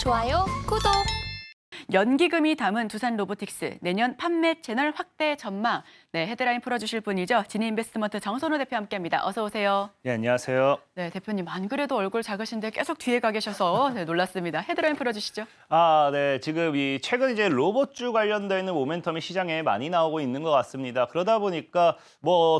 좋아요, 구독. 연기금이 담은 두산 로보틱스 내년 판매 채널 확대 전망. 네, 헤드라인 풀어주실 분이죠. 지니인베스트먼트 정선호 대표 함께합니다. 어서 오세요. 네, 안녕하세요. 네, 대표님 안 그래도 얼굴 작으신데 계속 뒤에 가 계셔서 놀랐습니다. 헤드라인 풀어주시죠. 네, 지금 최근 이제 로봇주 관련돼 있는 모멘텀이 시장에 많이 나오고 있는 것 같습니다. 그러다 보니까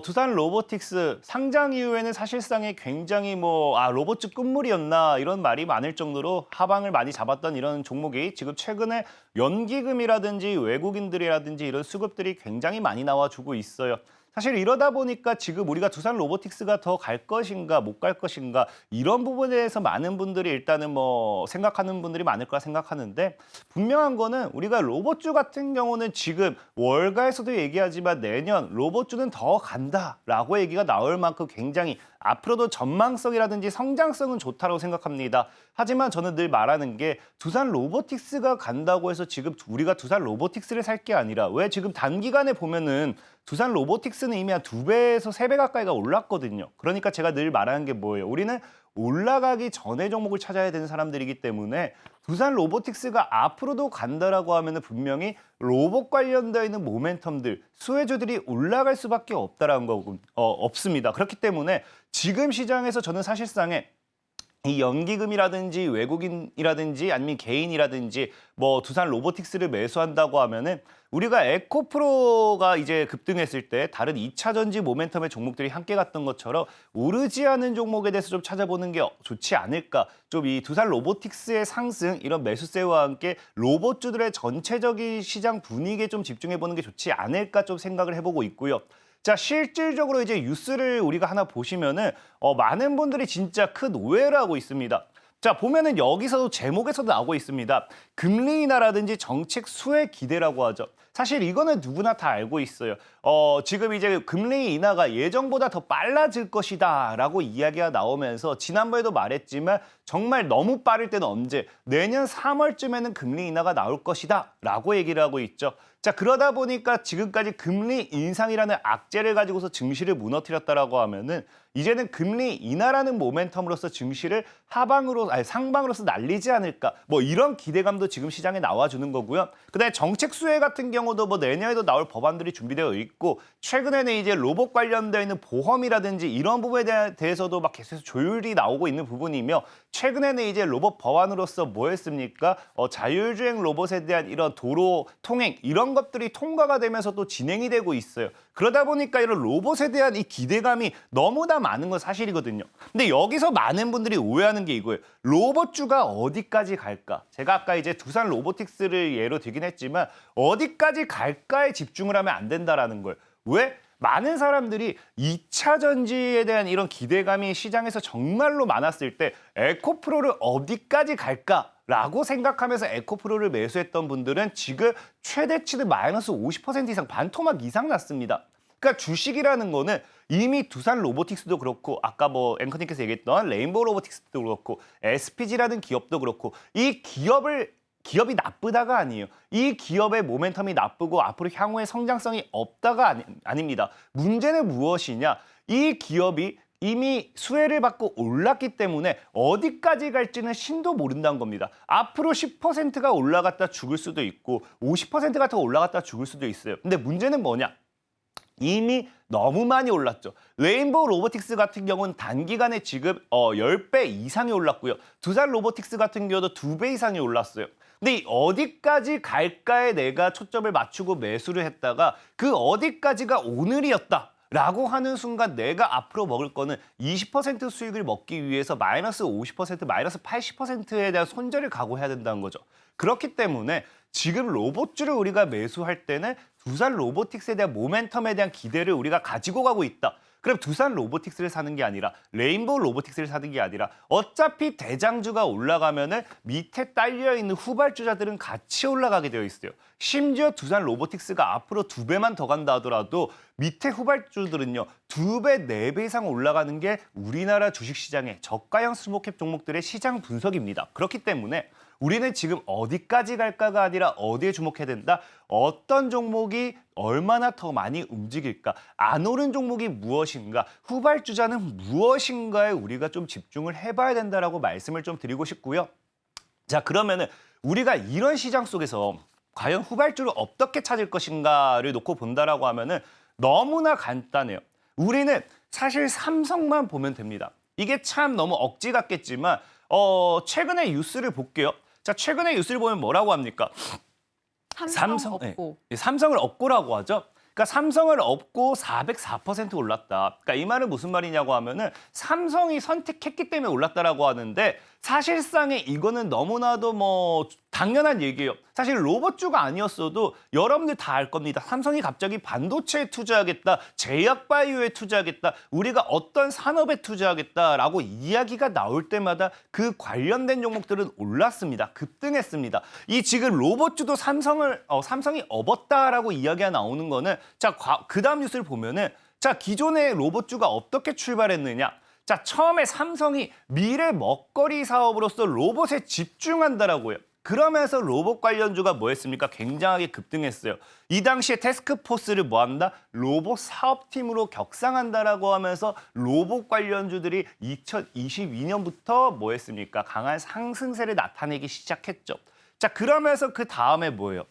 두산 로보틱스 상장 이후에는 사실상에 굉장히 로봇주 끝물이었나 이런 말이 많을 정도로 하방을 많이 잡았던 이런 종목이 지금 최근에 연기금이라든지 외국인들이라든지 이런 수급들이 굉장히 많이 나와주고 있어요. 사실 이러다 보니까 지금 우리가 두산 로보틱스가 더 갈 것인가 못 갈 것인가 이런 부분에 대해서 많은 분들이 일단은 생각하는 분들이 많을 거라 생각하는데, 분명한 거는 우리가 로봇주 같은 경우는 지금 월가에서도 얘기하지만 내년 로봇주는 더 간다라고 얘기가 나올 만큼 굉장히 앞으로도 전망성이라든지 성장성은 좋다고 생각합니다. 하지만 저는 늘 말하는 게 두산 로보틱스가 간다고 해서 지금 우리가 두산 로보틱스를 살 게 아니라, 왜 지금 단기간에 보면은 두산 로보틱스는 이미 한 2배에서 3배 가까이가 올랐거든요. 그러니까 제가 늘 말하는 게 뭐예요? 우리는 올라가기 전에 종목을 찾아야 되는 사람들이기 때문에 두산 로보틱스가 앞으로도 간다라고 하면 분명히 로봇 관련되어 있는 모멘텀들, 수혜주들이 올라갈 수밖에 없다라는 거 없습니다. 그렇기 때문에 지금 시장에서 저는 사실상에 이 연기금이라든지 외국인이라든지 아니면 개인이라든지 두산 로보틱스를 매수한다고 하면은 우리가 에코프로가 이제 급등했을 때 다른 2차 전지 모멘텀의 종목들이 함께 갔던 것처럼 오르지 않은 종목에 대해서 좀 찾아보는 게 좋지 않을까. 좀 이 두산 로보틱스의 상승, 이런 매수세와 함께 로봇주들의 전체적인 시장 분위기에 좀 집중해보는 게 좋지 않을까 좀 생각을 해보고 있고요. 자, 실질적으로 이제 뉴스를 우리가 하나 보시면은 많은 분들이 진짜 큰 오해를 하고 있습니다. 자, 보면은 여기서도 제목에서도 나오고 있습니다. 금리 인하라든지 정책 수혜 기대라고 하죠. 사실 이거는 누구나 다 알고 있어요. 지금 이제 금리 인하가 예정보다 더 빨라질 것이다라고 이야기가 나오면서 지난번에도 말했지만 정말 너무 빠를 때는 언제? 내년 3월쯤에는 금리 인하가 나올 것이다라고 얘기를 하고 있죠. 자, 그러다 보니까 지금까지 금리 인상이라는 악재를 가지고서 증시를 무너뜨렸다라고 하면은 이제는 금리 인하라는 모멘텀으로서 증시를 상방으로서 날리지 않을까, 이런 기대감도 지금 시장에 나와주는 거고요. 그다음에 정책 수혜 같은 경우도 내년에도 나올 법안들이 준비되어 있고, 최근에는 이제 로봇 관련되어 있는 보험이라든지 이런 부분에 대해서도 계속 조율이 나오고 있는 부분이며, 최근에는 이제 로봇 법안으로서 뭐였습니까? 자율주행 로봇에 대한 이런 도로 통행 이런 것들이 통과가 되면서 또 진행이 되고 있어요. 그러다 보니까 이런 로봇에 대한 이 기대감이 너무나 많은 건 사실이거든요. 근데 여기서 많은 분들이 오해하는 게 이거예요. 로봇주가 어디까지 갈까? 제가 아까 이제 두산 로보틱스를 예로 들긴 했지만 어디까지 갈까에 집중을 하면 안 된다라는 거예요. 왜? 많은 사람들이 2차 전지에 대한 이런 기대감이 시장에서 정말로 많았을 때 에코프로를 어디까지 갈까라고 생각하면서 에코프로를 매수했던 분들은 지금 최대치는 마이너스 50% 이상, 반토막 이상 났습니다. 그러니까 주식이라는 거는 이미 두산 로보틱스도 그렇고, 아까 앵커님께서 얘기했던 레인보우 로보틱스도 그렇고, SPG라는 기업도 그렇고, 이 기업이 나쁘다가 아니에요. 이 기업의 모멘텀이 나쁘고 앞으로 향후에 성장성이 없다가 아닙니다. 문제는 무엇이냐? 이 기업이 이미 수혜를 받고 올랐기 때문에 어디까지 갈지는 신도 모른다는 겁니다. 앞으로 10%가 올라갔다 죽을 수도 있고 50%가 더 올라갔다 죽을 수도 있어요. 근데 문제는 뭐냐? 이미 너무 많이 올랐죠. 레인보우 로보틱스 같은 경우는 단기간에 지금 10배 이상이 올랐고요. 두산 로보틱스 같은 경우도 2배 이상이 올랐어요. 근데 어디까지 갈까에 내가 초점을 맞추고 매수를 했다가 그 어디까지가 오늘이었다라고 하는 순간 내가 앞으로 먹을 거는 20% 수익을 먹기 위해서 마이너스 50%, 마이너스 80%에 대한 손절을 각오해야 된다는 거죠. 그렇기 때문에 지금 로봇주를 우리가 매수할 때는 두산 로보틱스에 대한 모멘텀에 대한 기대를 우리가 가지고 가고 있다. 그럼 두산 로보틱스를 사는 게 아니라 레인보우 로보틱스를 사는 게 아니라 어차피 대장주가 올라가면은 밑에 딸려있는 후발주자들은 같이 올라가게 되어 있어요. 심지어 두산 로보틱스가 앞으로 2배만 더 간다 하더라도 밑에 후발주들은요 2배, 4배 이상 올라가는 게 우리나라 주식시장의 저가형 스몰캡 종목들의 시장 분석입니다. 그렇기 때문에 우리는 지금 어디까지 갈까가 아니라 어디에 주목해야 된다. 어떤 종목이 얼마나 더 많이 움직일까. 안 오른 종목이 무엇인가. 후발주자는 무엇인가에 우리가 좀 집중을 해봐야 된다라고 말씀을 좀 드리고 싶고요. 자, 그러면은 우리가 이런 시장 속에서 과연 후발주를 어떻게 찾을 것인가를 놓고 본다라고 하면은 너무나 간단해요. 우리는 사실 삼성만 보면 됩니다. 이게 참 너무 억지 같겠지만 최근에 뉴스를 볼게요. 자, 최근에 뉴스를 보면 뭐라고 합니까? 삼성 업고. 삼성을 업고라고 하죠. 그러니까 삼성을 업고 404% 올랐다. 그러니까 이 말은 무슨 말이냐고 하면은 삼성이 선택했기 때문에 올랐다라고 하는데 사실상에 이거는 너무나도 뭐 당연한 얘기예요. 사실 로봇주가 아니었어도 여러분들 다 알 겁니다. 삼성이 갑자기 반도체에 투자하겠다, 제약바이오에 투자하겠다, 우리가 어떤 산업에 투자하겠다라고 이야기가 나올 때마다 그 관련된 종목들은 올랐습니다. 급등했습니다. 이 지금 로봇주도 삼성이 업었다라고 이야기가 나오는 거는 자, 그다음 뉴스를 보면은 자, 기존의 로봇주가 어떻게 출발했느냐? 자, 처음에 삼성이 미래 먹거리 사업으로서 로봇에 집중한다라고 해요. 그러면서 로봇 관련주가 뭐였습니까? 굉장하게 급등했어요. 이 당시에 태스크포스를 뭐한다? 로봇 사업팀으로 격상한다라고 하면서 로봇 관련주들이 2022년부터 뭐했습니까? 강한 상승세를 나타내기 시작했죠. 자, 그러면서 그 다음에 뭐예요?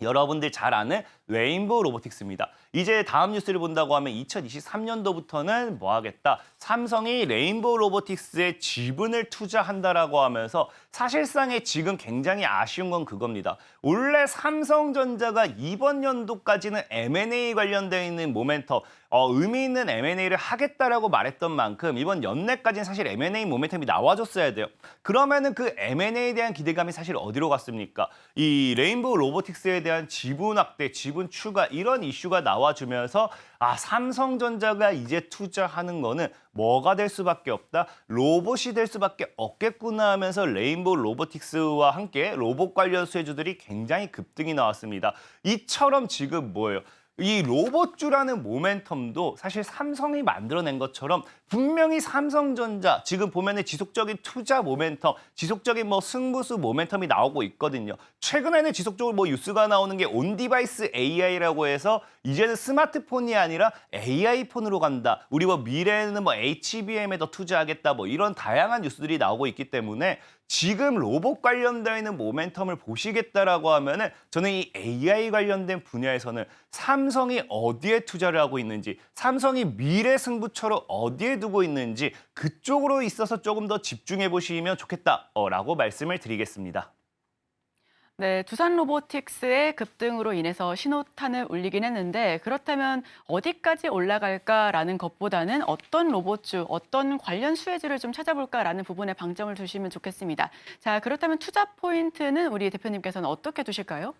여러분들 잘 아는 레인보우 로보틱스입니다. 이제 다음 뉴스를 본다고 하면 2023년도부터는 뭐 하겠다? 삼성이 레인보우 로보틱스에 지분을 투자한다라고 하면서 사실상에 지금 굉장히 아쉬운 건 그겁니다. 원래 삼성전자가 이번 연도까지는 M&A 관련되어 있는 모멘텀, 의미 있는 M&A를 하겠다라고 말했던 만큼 이번 연내까지는 사실 M&A 모멘텀이 나와줬어야 돼요. 그러면은 그 M&A에 대한 기대감이 사실 어디로 갔습니까? 이 레인보우 로보틱스에 대한 지분 확대, 지분 추가 이런 이슈가 나와주면서 삼성전자가 이제 투자하는 거는 뭐가 될 수밖에 없다? 로봇이 될 수밖에 없겠구나 하면서 레인보우 로보틱스와 함께 로봇 관련 수혜주들이 굉장히 급등이 나왔습니다. 이처럼 지금 뭐예요? 이 로봇주라는 모멘텀도 사실 삼성이 만들어낸 것처럼 분명히 삼성전자 지금 보면은 지속적인 투자 모멘텀, 지속적인 뭐 승부수 모멘텀이 나오고 있거든요. 최근에는 지속적으로 뭐 뉴스가 나오는 게 온디바이스 AI라고 해서 이제는 스마트폰이 아니라 AI 폰으로 간다. 우리 뭐 미래에는 뭐 HBM에 더 투자하겠다. 뭐 이런 다양한 뉴스들이 나오고 있기 때문에 지금 로봇 관련되어 있는 모멘텀을 보시겠다라고 하면은 저는 이 AI 관련된 분야에서는 삼성이 어디에 투자를 하고 있는지, 삼성이 미래 승부처로 어디에 두고 있는지 그쪽으로 있어서 조금 더 집중해 보시면 좋겠다라고 말씀을 드리겠습니다. 네, 두산 로보틱스의 급등으로 인해서 신호탄을 울리긴 했는데 그렇다면 어디까지 올라갈까라는 것보다는 어떤 로봇주, 어떤 관련 수혜주를 좀 찾아볼까라는 부분에 방점을 두시면 좋겠습니다. 자, 그렇다면 투자 포인트는 우리 대표님께서는 어떻게 두실까요?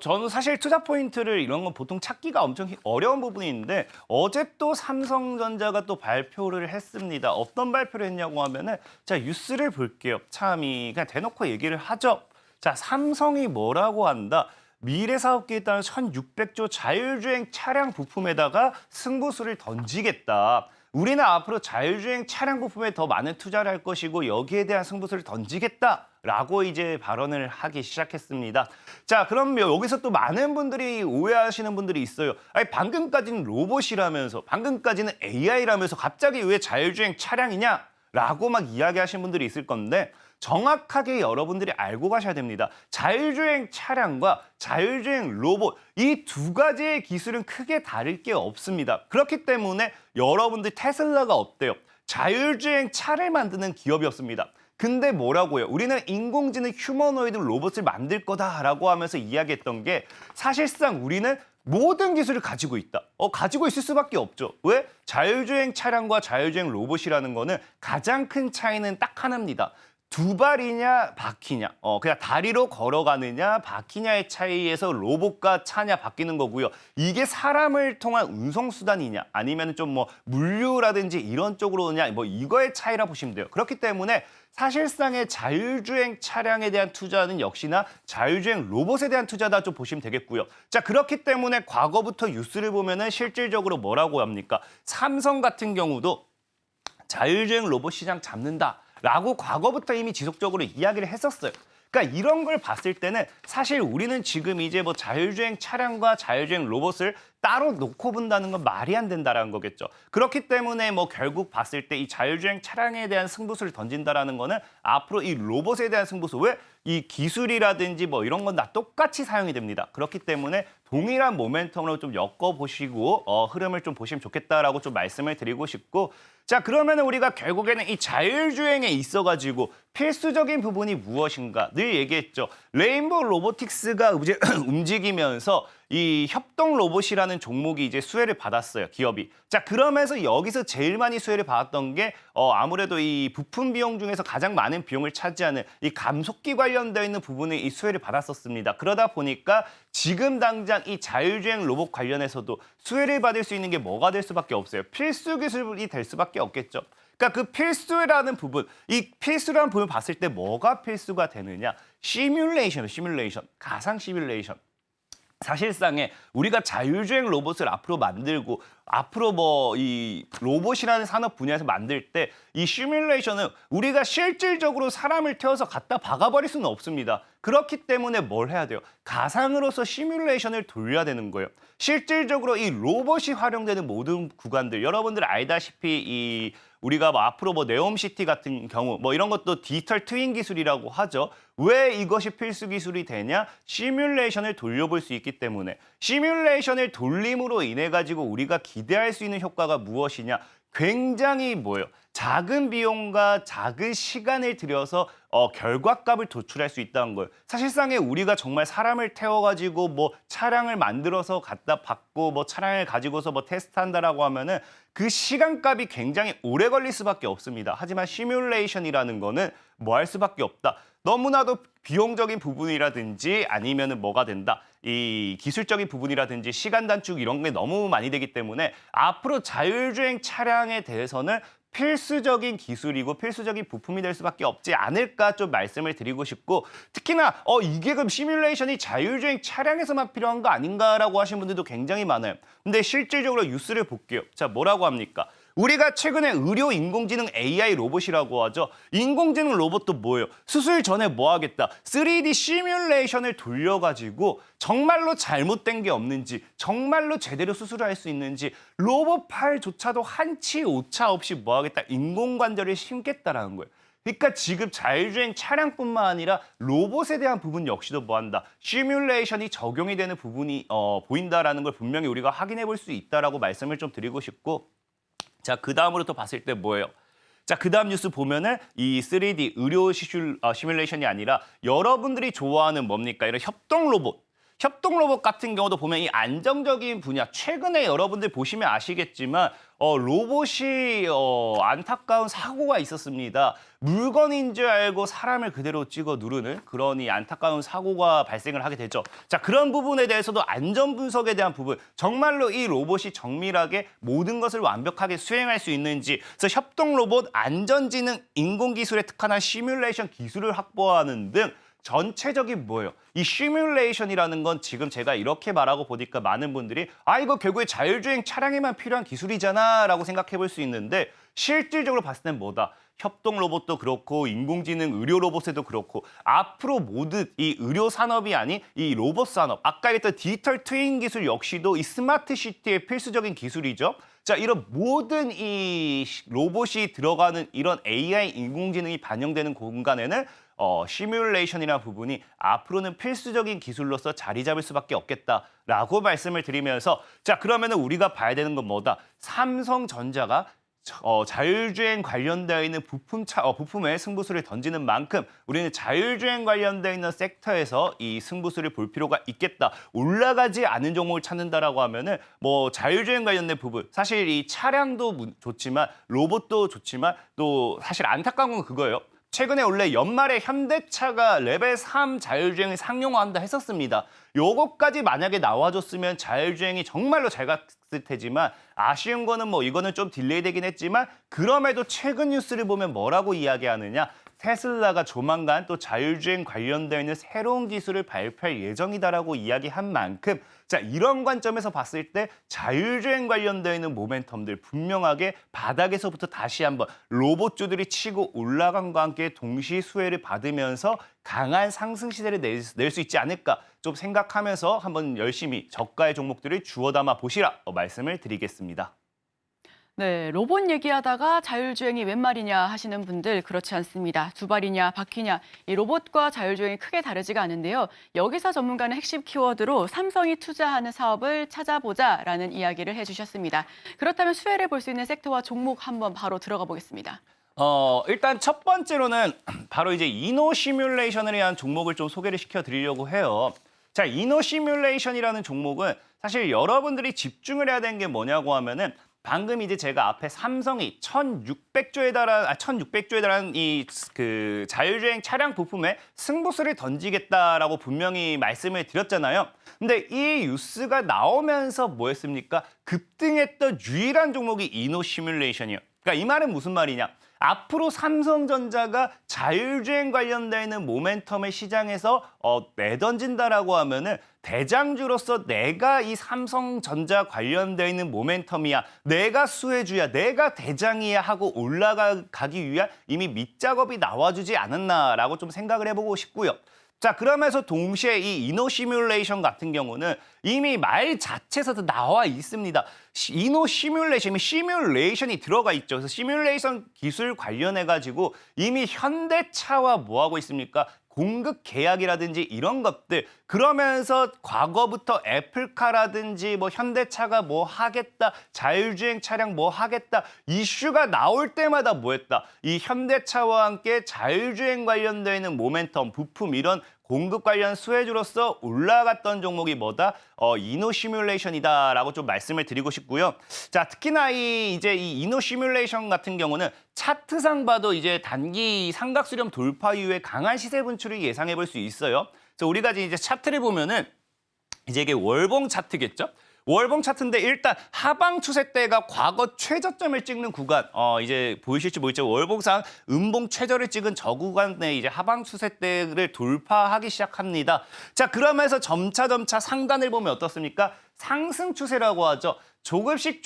저는 사실 투자 포인트를 이런 건 보통 찾기가 엄청 어려운 부분인데 어제 또 삼성전자가 또 발표를 했습니다. 어떤 발표를 했냐고 하면은 자, 뉴스를 볼게요. 참이 그냥 대놓고 얘기를 하죠. 자, 삼성이 뭐라고 한다? 미래 사업계에 따른 1,600조 자율주행 차량 부품에다가 승부수를 던지겠다. 우리는 앞으로 자율주행 차량 부품에 더 많은 투자를 할 것이고 여기에 대한 승부수를 던지겠다라고 이제 발언을 하기 시작했습니다. 자, 그럼 여기서 또 많은 분들이 오해하시는 분들이 있어요. 아니, 방금까지는 로봇이라면서, 방금까지는 AI라면서 갑자기 왜 자율주행 차량이냐? 라고 막 이야기하시는 분들이 있을 건데 정확하게 여러분들이 알고 가셔야 됩니다. 자율주행 차량과 자율주행 로봇 이 두 가지의 기술은 크게 다를 게 없습니다. 그렇기 때문에 여러분들 테슬라가 어때요? 자율주행 차를 만드는 기업이었습니다. 근데 뭐라고요? 우리는 인공지능 휴머노이드 로봇을 만들 거다라고 하면서 이야기했던 게 사실상 우리는 모든 기술을 가지고 있다. 가지고 있을 수밖에 없죠. 왜? 자율주행 차량과 자율주행 로봇이라는 거는 가장 큰 차이는 딱 하나입니다. 두 발이냐 바퀴냐, 그냥 다리로 걸어가느냐 바퀴냐의 차이에서 로봇과 차냐 바뀌는 거고요. 이게 사람을 통한 운송수단이냐 아니면 좀 뭐 물류라든지 이런 쪽으로냐 뭐 이거의 차이라 보시면 돼요. 그렇기 때문에 사실상의 자율주행 차량에 대한 투자는 역시나 자율주행 로봇에 대한 투자다 좀 보시면 되겠고요. 자, 그렇기 때문에 과거부터 뉴스를 보면은 실질적으로 뭐라고 합니까? 삼성 같은 경우도 자율주행 로봇 시장 잡는다. 라고 과거부터 이미 지속적으로 이야기를 했었어요. 그러니까 이런 걸 봤을 때는 사실 우리는 지금 이제 뭐 자율주행 차량과 자율주행 로봇을 따로 놓고 본다는 건 말이 안 된다라는 거겠죠. 그렇기 때문에 뭐 결국 봤을 때 이 자율주행 차량에 대한 승부수를 던진다라는 거는 앞으로 이 로봇에 대한 승부수, 왜 이 기술이라든지 뭐 이런 건 다 똑같이 사용이 됩니다. 그렇기 때문에 동일한 모멘텀으로 좀 엮어보시고 흐름을 좀 보시면 좋겠다라고 좀 말씀을 드리고 싶고, 자 그러면 우리가 결국에는 이 자율주행에 있어가지고 필수적인 부분이 무엇인가 늘 얘기했죠. 레인보우 로보틱스가 이제 움직이면서 이 협동 로봇이라는 종목이 이제 수혜를 받았어요, 기업이. 자 그러면서 여기서 제일 많이 수혜를 받았던 게 아무래도 이 부품 비용 중에서 가장 많은 비용을 차지하는 이 감속기 관련되어 있는 부분에 이 수혜를 받았었습니다. 그러다 보니까 지금 당장 이 자율주행 로봇 관련해서도 수혜를 받을 수 있는 게 뭐가 될 수밖에 없어요. 필수 기술이 될 수밖에 없겠죠. 그러니까 그 필수라는 부분, 이 필수라는 부분을 봤을 때 뭐가 필수가 되느냐? 시뮬레이션, 가상 시뮬레이션. 사실상에 우리가 자율주행 로봇을 앞으로 만들고 앞으로 뭐 이 로봇이라는 산업 분야에서 만들 때 이 시뮬레이션은 우리가 실질적으로 사람을 태워서 갖다 박아버릴 수는 없습니다. 그렇기 때문에 뭘 해야 돼요? 가상으로서 시뮬레이션을 돌려야 되는 거예요. 실질적으로 이 로봇이 활용되는 모든 구간들, 여러분들 알다시피 이 우리가 뭐 앞으로 뭐 네옴시티 같은 경우 뭐 이런 것도 디지털 트윈 기술이라고 하죠. 왜 이것이 필수 기술이 되냐? 시뮬레이션을 돌려볼 수 있기 때문에. 시뮬레이션을 돌림으로 인해 가지고 우리가 기대할 수 있는 효과가 무엇이냐? 굉장히 뭐예요? 작은 비용과 작은 시간을 들여서 결과값을 도출할 수 있다는 거예요. 사실상에 우리가 정말 사람을 태워가지고 뭐 차량을 만들어서 갖다 받고 뭐 차량을 가지고서 뭐 테스트한다라고 하면은 그 시간값이 굉장히 오래 걸릴 수밖에 없습니다. 하지만 시뮬레이션이라는 거는 뭐 할 수밖에 없다. 너무나도 비용적인 부분이라든지 아니면은 뭐가 된다. 이 기술적인 부분이라든지 시간 단축 이런 게 너무 많이 되기 때문에 앞으로 자율주행 차량에 대해서는 필수적인 기술이고 필수적인 부품이 될 수밖에 없지 않을까 좀 말씀을 드리고 싶고, 특히나 이게 그럼 시뮬레이션이 자율주행 차량에서만 필요한 거 아닌가라고 하시는 분들도 굉장히 많아요. 근데 실질적으로 뉴스를 볼게요. 자, 뭐라고 합니까? 우리가 최근에 의료 인공지능 AI 로봇이라고 하죠. 인공지능 로봇도 뭐예요? 수술 전에 뭐 하겠다? 3D 시뮬레이션을 돌려가지고 정말로 잘못된 게 없는지, 정말로 제대로 수술을 할 수 있는지, 로봇 팔조차도 한치 오차 없이 뭐 하겠다? 인공관절을 심겠다라는 거예요. 그러니까 지금 자율주행 차량뿐만 아니라 로봇에 대한 부분 역시도 뭐한다? 시뮬레이션이 적용이 되는 부분이 보인다라는 걸 분명히 우리가 확인해 볼 수 있다라고 말씀을 좀 드리고 싶고, 자, 그 다음으로 또 봤을 때 뭐예요? 자, 그 다음 뉴스 보면은 이 3D 의료 시뮬레이션이 아니라 여러분들이 좋아하는 뭡니까? 이런 협동 로봇. 협동 로봇 같은 경우도 보면 이 안정적인 분야, 최근에 여러분들 보시면 아시겠지만 로봇이 안타까운 사고가 있었습니다. 물건인 줄 알고 사람을 그대로 찍어 누르는 그런 이 안타까운 사고가 발생을 하게 되죠. 자, 그런 부분에 대해서도 안전 분석에 대한 부분, 정말로 이 로봇이 정밀하게 모든 것을 완벽하게 수행할 수 있는지, 그래서 협동 로봇, 안전지능, 인공기술에 특화한 시뮬레이션 기술을 확보하는 등 전체적인 뭐예요? 이 시뮬레이션이라는 건 지금 제가 이렇게 말하고 보니까 많은 분들이 이거 결국에 자율주행 차량에만 필요한 기술이잖아 라고 생각해 볼 수 있는데, 실질적으로 봤을 땐 뭐다? 협동 로봇도 그렇고 인공지능 의료 로봇에도 그렇고 앞으로 모든 이 의료 산업이 아닌 이 로봇 산업, 아까 했던 디지털 트윈 기술 역시도 이 스마트 시티의 필수적인 기술이죠. 자, 이런 모든 이 로봇이 들어가는 이런 AI 인공지능이 반영되는 공간에는 시뮬레이션이라는 부분이 앞으로는 필수적인 기술로서 자리 잡을 수밖에 없겠다라고 말씀을 드리면서, 자, 그러면은 우리가 봐야 되는 건 뭐다? 삼성전자가 자율주행 관련되어 있는 부품에 승부수를 던지는 만큼 우리는 자율주행 관련되어 있는 섹터에서 이 승부수를 볼 필요가 있겠다. 올라가지 않은 종목을 찾는다라고 하면은 뭐 자율주행 관련된 부분, 사실 이 차량도 좋지만 로봇도 좋지만 또 사실 안타까운 건 그거예요. 최근에 원래 연말에 현대차가 레벨 3 자율주행을 상용화한다 했었습니다. 요거까지 만약에 나와줬으면 자율주행이 정말로 잘 갔을 테지만, 아쉬운 거는 뭐 이거는 좀 딜레이 되긴 했지만, 그럼에도 최근 뉴스를 보면 뭐라고 이야기하느냐? 테슬라가 조만간 또 자율주행 관련되어 있는 새로운 기술을 발표할 예정이다라고 이야기한 만큼 자, 이런 관점에서 봤을 때 자율주행 관련되어 있는 모멘텀들 분명하게 바닥에서부터 다시 한번 로봇주들이 치고 올라간과 함께 동시 수혜를 받으면서 강한 상승 시세를 낼 수 있지 않을까 좀 생각하면서 한번 열심히 저가의 종목들을 주워 담아 보시라 말씀을 드리겠습니다. 네, 로봇 얘기하다가 자율주행이 웬 말이냐 하시는 분들 그렇지 않습니다. 두 발이냐 바퀴냐 이 로봇과 자율주행이 크게 다르지가 않은데요. 여기서 전문가는 핵심 키워드로 삼성이 투자하는 사업을 찾아보자라는 이야기를 해주셨습니다. 그렇다면 수혜를 볼 수 있는 섹터와 종목 한번 바로 들어가 보겠습니다. 일단 첫 번째로는 바로 이제 이노 시뮬레이션에 대한 종목을 좀 소개를 시켜드리려고 해요. 자, 이노 시뮬레이션이라는 종목은 사실 여러분들이 집중을 해야 되는 게 뭐냐고 하면은 방금 이제 제가 앞에 삼성이 1,600조에 달한 이 그 자율주행 차량 부품에 승부수를 던지겠다라고 분명히 말씀을 드렸잖아요. 근데 이 뉴스가 나오면서 뭐였습니까? 급등했던 유일한 종목이 이노 시뮬레이션이에요. 그러니까 이 말은 무슨 말이냐? 앞으로 삼성전자가 자율주행 관련되는 모멘텀을 시장에서 내던진다라고 하면은 대장주로서 내가 이 삼성전자 관련되어 있는 모멘텀이야, 내가 수혜주야, 내가 대장이야 하고 올라가기 위한 이미 밑작업이 나와주지 않았나라고 좀 생각을 해보고 싶고요. 자, 그러면서 동시에 이 이노 시뮬레이션 같은 경우는 이미 말 자체에서도 나와 있습니다. 이노 시뮬레이션이 들어가 있죠. 그래서 시뮬레이션 기술 관련해가지고 이미 현대차와 뭐 하고 있습니까? 공급 계약이라든지 이런 것들 그러면서 과거부터 애플카라든지 뭐 현대차가 뭐 하겠다 자율주행 차량 뭐 하겠다 이슈가 나올 때마다 뭐 했다 이 현대차와 함께 자율주행 관련되는 모멘텀 부품 이런 공급 관련 수혜주로서 올라갔던 종목이 뭐다? 이노 시뮬레이션이다라고 좀 말씀을 드리고 싶고요. 자, 특히나 이 이노 시뮬레이션 같은 경우는 차트상 봐도 이제 단기 삼각수렴 돌파 이후에 강한 시세 분출을 예상해 볼 수 있어요. 그래서 우리가 이제 차트를 보면은 이제 이게 월봉 차트겠죠? 월봉 차트인데 일단 하방 추세대가 과거 최저점을 찍는 구간 이제 보이실지 모르겠지만 월봉상 음봉 최저를 찍은 저 구간에 이제 하방 추세대를 돌파하기 시작합니다. 자, 그러면서 점차 상단을 보면 어떻습니까? 상승 추세라고 하죠. 조금씩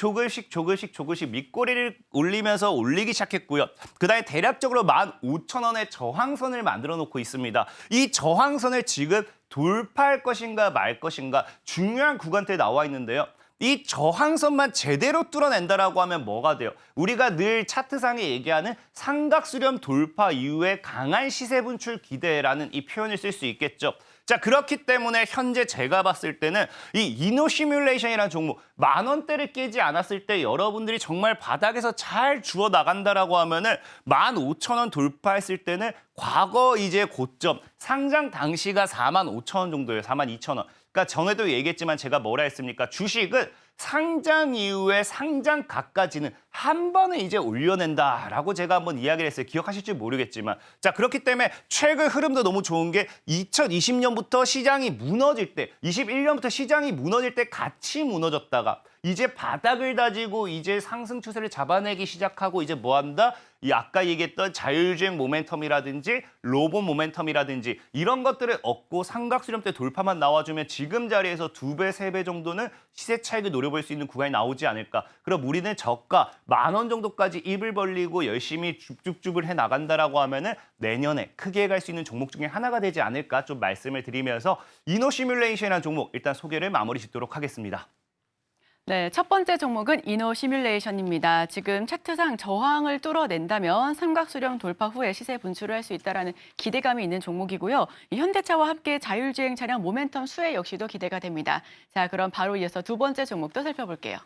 밑꼬리를 올리면서 올리기 시작했고요. 그다음에 대략적으로 15,000원의 저항선을 만들어 놓고 있습니다. 이 저항선을 지금 돌파할 것인가 말 것인가 중요한 구간대에 나와 있는데요. 이 저항선만 제대로 뚫어낸다라고 하면 뭐가 돼요? 우리가 늘 차트상에 얘기하는 삼각수렴 돌파 이후에 강한 시세 분출 기대라는 이 표현을 쓸 수 있겠죠. 자, 그렇기 때문에 현재 제가 봤을 때는 이 이노 시뮬레이션이라는 종목 10,000원대를 깨지 않았을 때 여러분들이 정말 바닥에서 잘 주워 나간다라고 하면은 15,000원 돌파했을 때는 과거 이제 고점 상장 당시가 45,000원 정도예요. 42,000원. 그러니까 전에도 얘기했지만 제가 뭐라 했습니까? 주식은 상장 이후에 상장가까지는 한 번에 이제 올려낸다라고 제가 한번 이야기를 했어요. 기억하실지 모르겠지만. 자, 그렇기 때문에 최근 흐름도 너무 좋은 게 2020년부터 시장이 무너질 때, 21년부터 시장이 무너질 때 같이 무너졌다가 이제 바닥을 다지고 이제 상승 추세를 잡아내기 시작하고 이제 뭐 한다? 이 아까 얘기했던 자율주행 모멘텀이라든지 로봇 모멘텀이라든지 이런 것들을 얻고 삼각수렴대 돌파만 나와주면 지금 자리에서 2배, 3배 정도는 시세 차익을 노려볼 수 있는 구간이 나오지 않을까. 그럼 우리는 저가 10,000원 정도까지 입을 벌리고 열심히 줍줍줍을 해 나간다라고 하면은 내년에 크게 갈 수 있는 종목 중에 하나가 되지 않을까 좀 말씀을 드리면서 이노 시뮬레이션이라는 종목 일단 소개를 마무리 짓도록 하겠습니다. 네, 첫 번째 종목은 이노 시뮬레이션입니다. 지금 차트상 저항을 뚫어낸다면 삼각수렴 돌파 후에 시세 분출을 할 수 있다는 기대감이 있는 종목이고요. 이 현대차와 함께 자율주행 차량 모멘텀 수혜 역시도 기대가 됩니다. 자, 그럼 바로 이어서 두 번째 종목도 살펴볼게요.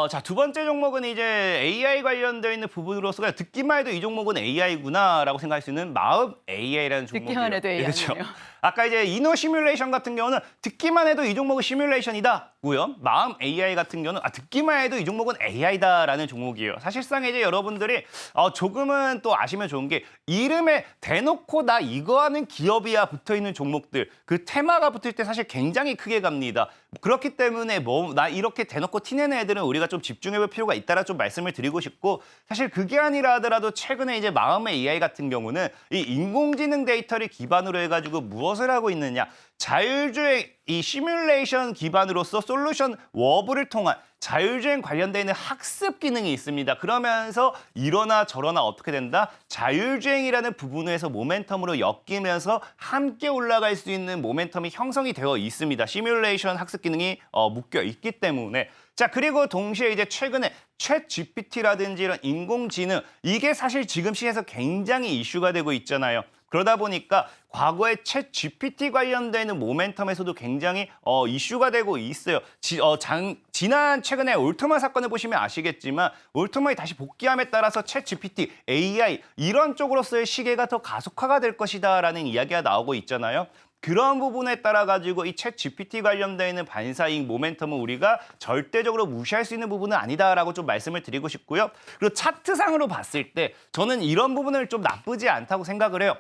자, 두 번째 종목은 이제 AI 관련되어 있는 부분으로서 그냥 듣기만 해도 이 종목은 AI구나라고 생각할 수 있는 마음 AI라는 종목이에요. 듣기만 해도 AI네요. 그렇죠. 아까 이제 이노 시뮬레이션 같은 경우는 듣기만 해도 이 종목은 시뮬레이션이다고요. 마음 AI 같은 경우는 듣기만 해도 이 종목은 AI다라는 종목이에요. 사실상 이제 여러분들이 조금은 또 아시면 좋은 게 이름에 대놓고 나 이거 하는 기업이야 붙어 있는 종목들, 그 테마가 붙을 때 사실 굉장히 크게 갑니다. 그렇기 때문에 나 이렇게 대놓고 티내는 애들은 우리가 좀 집중해볼 필요가 있다라 좀 말씀을 드리고 싶고, 사실 그게 아니라 하더라도 최근에 이제 마음의 AI 같은 경우는 이 인공지능 데이터를 기반으로 해가지고 무엇을 하고 있느냐, 자율주행 이 시뮬레이션 기반으로서 솔루션 워브를 통한 자율주행 관련되어 있는 학습 기능이 있습니다. 그러면서 이러나 저러나 어떻게 된다? 자율주행이라는 부분에서 모멘텀으로 엮이면서 함께 올라갈 수 있는 모멘텀이 형성이 되어 있습니다. 시뮬레이션 학습 기능이 묶여 있기 때문에. 자, 그리고 동시에 이제 최근에 챗 GPT라든지 이런 인공지능, 이게 사실 지금 시에서 굉장히 이슈가 되고 있잖아요. 그러다 보니까 과거에 챗 GPT 관련되는 모멘텀에서도 굉장히 이슈가 되고 있어요. 지난 최근에 올트만 사건을 보시면 아시겠지만 올트만이 다시 복귀함에 따라서 챗 GPT, AI 이런 쪽으로서의 시계가 더 가속화가 될 것이다라는 이야기가 나오고 있잖아요. 그런 부분에 따라 가지고 이 챗 GPT 관련되어 있는 반사이익 모멘텀은 우리가 절대적으로 무시할 수 있는 부분은 아니다라고 좀 말씀을 드리고 싶고요. 그리고 차트상으로 봤을 때 저는 이런 부분을 좀 나쁘지 않다고 생각을 해요.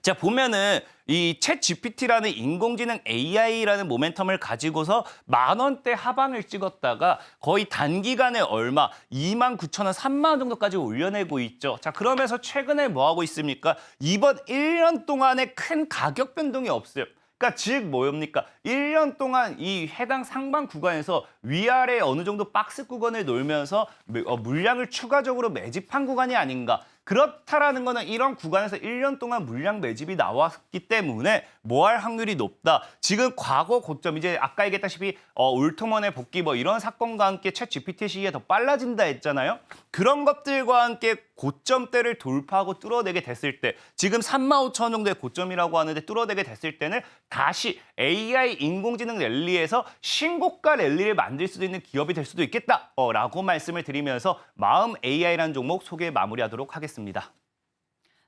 자, 보면은 이 챗 GPT라는 인공지능 AI라는 모멘텀을 가지고서 10,000원대 하방을 찍었다가 거의 단기간에 얼마 29,000원, 30,000원 정도까지 올려내고 있죠. 자, 그러면서 최근에 뭐 하고 있습니까? 이번 1년 동안에 큰 가격 변동이 없어요. 그러니까 즉 뭐입니까? 1년 동안 이 해당 상방 구간에서 위아래 어느 정도 박스 구간을 놀면서 물량을 추가적으로 매집한 구간이 아닌가. 그렇다라는 거는 이런 구간에서 1년 동안 물량 매집이 나왔기 때문에 뭐 할 확률이 높다. 지금 과거 고점, 이제 아까 얘기했다시피 올트먼의 복귀 뭐 이런 사건과 함께 챗 GPT 시기가 더 빨라진다 했잖아요. 그런 것들과 함께 고점대를 돌파하고 뚫어내게 됐을 때, 지금 35,000원 정도의 고점이라고 하는데 뚫어내게 됐을 때는 다시 AI 인공지능 랠리에서 신고가 랠리를 만들 수도 있는 기업이 될 수도 있겠다라고 말씀을 드리면서 마음 AI라는 종목 소개 마무리하도록 하겠습니다.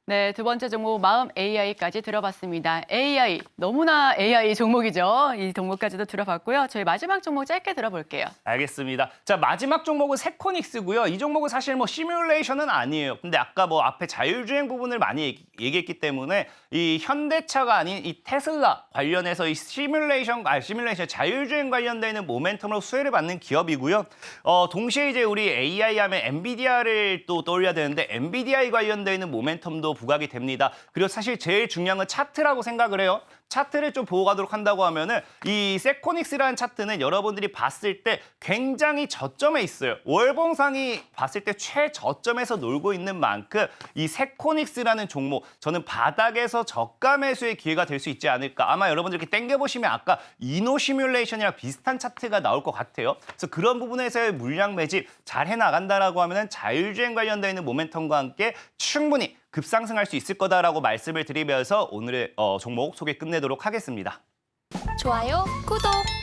네, 두 번째 종목 마음 AI까지 들어봤습니다. AI, 너무나 AI 종목이죠. 이 종목까지도 들어봤고요. 저희 마지막 종목 짧게 들어볼게요. 알겠습니다. 자, 마지막 종목은 세코닉스고요. 이 종목은 사실 뭐 시뮬레이션은 아니에요. 근데 아까 뭐 앞에 자율주행 부분을 많이 얘기했기 때문에 이 현대차가 아닌 이 테슬라 관련해서 이 시뮬레이션 자율주행 관련되는 모멘텀으로 수혜를 받는 기업이고요. 동시에 이제 우리 AI 하면 엔비디아를 또 떠올려야 되는데 엔비디아 관련되는 모멘텀도 부각이 됩니다. 그리고 사실 제일 중요한 건 차트라고 생각을 해요. 차트를 좀 보고 가도록 한다고 하면은 이 세코닉스라는 차트는 여러분들이 봤을 때 굉장히 저점에 있어요. 월봉상이 봤을 때 최저점에서 놀고 있는 만큼 이 세코닉스라는 종목, 저는 바닥에서 저가 매수의 기회가 될 수 있지 않을까. 아마 여러분들 이렇게 땡겨보시면 아까 이노 시뮬레이션이랑 비슷한 차트가 나올 것 같아요. 그래서 그런 부분에서의 물량 매집 잘 해나간다라고 하면은 자율주행 관련되어 있는 모멘텀과 함께 충분히 급상승할 수 있을 거다라고 말씀을 드리면서 오늘의 종목 소개 끝내도록 하겠습니다. 좋아요, 구독!